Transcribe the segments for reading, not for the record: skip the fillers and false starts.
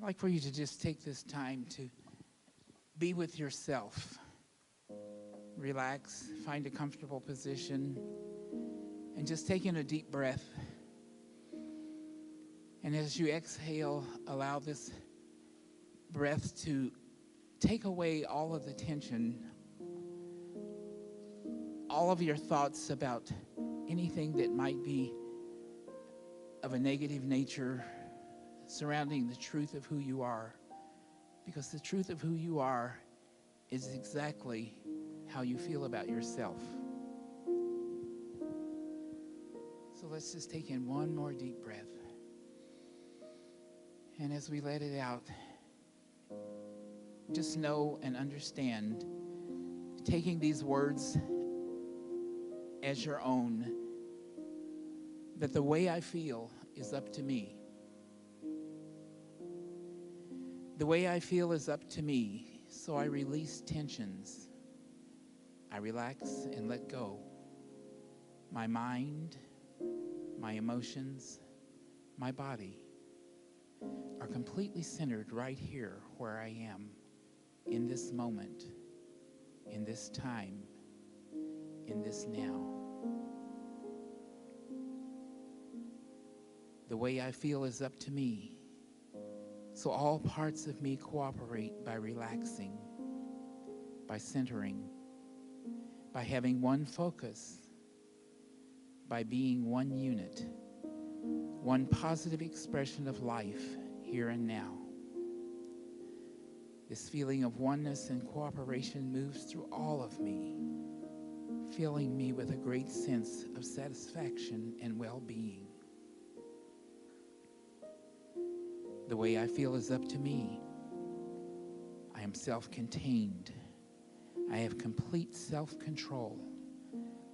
like for you to just take this time to be with yourself. Relax, find a comfortable position, and just take in a deep breath. And as you exhale, allow this breath to take away all of the tension, all of your thoughts about anything that might be of a negative nature surrounding the truth of who you are. Because the truth of who you are is exactly how you feel about yourself. So let's just take in one more deep breath. And as we let it out, just know and understand, taking these words as your own, that the way I feel is up to me. The way I feel is up to me, so I release tensions. I relax and let go. My mind, my emotions, my body are completely centered right here where I am, in this moment, in this time, in this now. The way I feel is up to me, so all parts of me cooperate by relaxing, by centering, by having one focus, by being one unit, one positive expression of life here and now. This feeling of oneness and cooperation moves through all of me, filling me with a great sense of satisfaction and well-being. The way I feel is up to me. I am self-contained. I have complete self-control.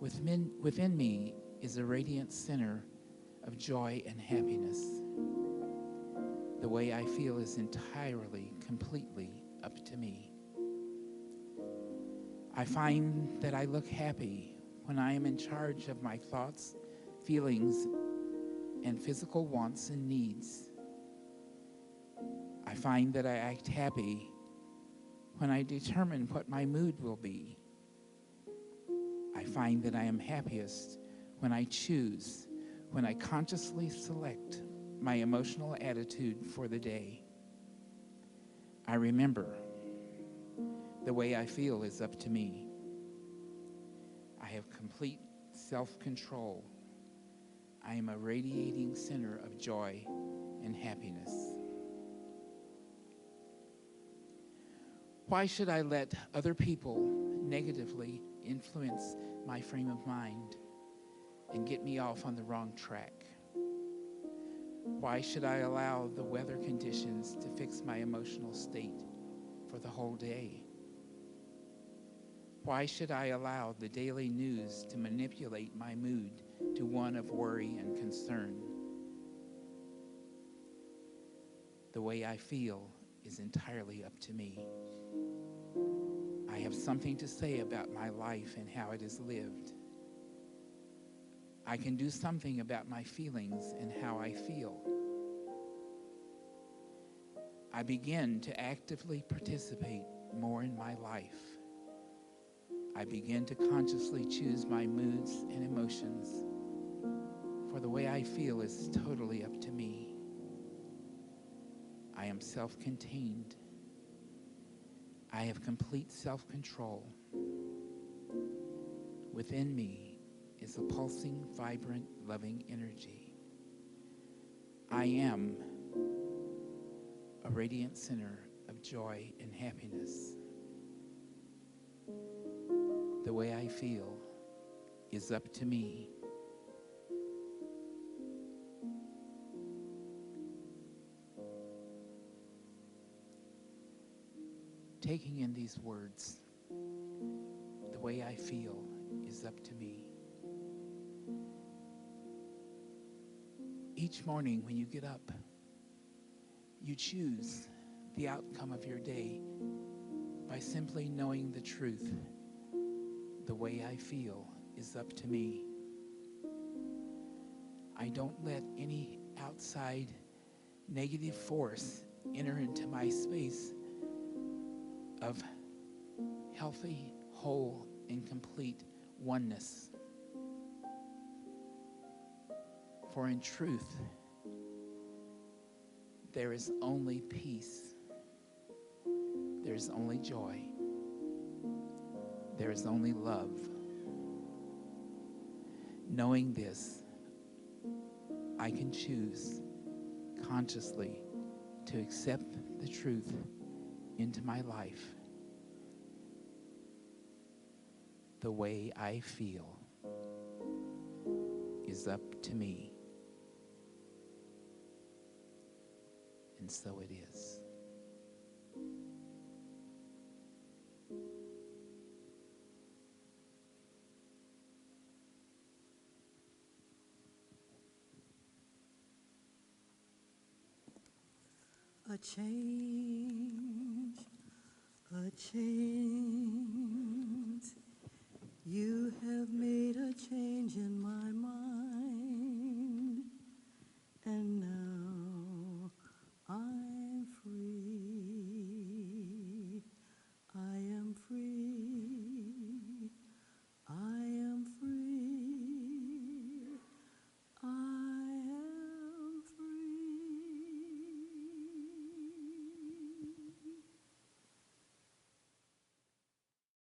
Within me is a radiant center of joy and happiness. The way I feel is entirely, completely up to me. I find that I look happy when I am in charge of my thoughts, feelings, and physical wants and needs. I find that I act happy when I determine what my mood will be. I find that I am happiest when I choose, when I consciously select my emotional attitude for the day. I remember, the way I feel is up to me. I have complete self-control. I am a radiating center of joy and happiness. Why should I let other people negatively influence my frame of mind and get me off on the wrong track? Why should I allow the weather conditions to fix my emotional state for the whole day? Why should I allow the daily news to manipulate my mood to one of worry and concern? The way I feel is entirely up to me. I have something to say about my life and how it is lived. I can do something about my feelings and how I feel. I begin to actively participate more in my life. I begin to consciously choose my moods and emotions, for the way I feel is totally up to me. I am self-contained. I have complete self-control. Within me is a pulsing, vibrant, loving energy. I am a radiant center of joy and happiness. The way I feel is up to me. Taking in these words, the way I feel is up to me. Each morning when you get up, you choose the outcome of your day by simply knowing the truth. The way I feel is up to me. I don't let any outside negative force enter into my space of healthy, whole, and complete oneness. For in truth, there is only peace. There is only joy. There is only love. Knowing this, I can choose consciously to accept the truth into my life the way I feel is up to me. And so it is. A change, a change. You have made a change in my mind, and now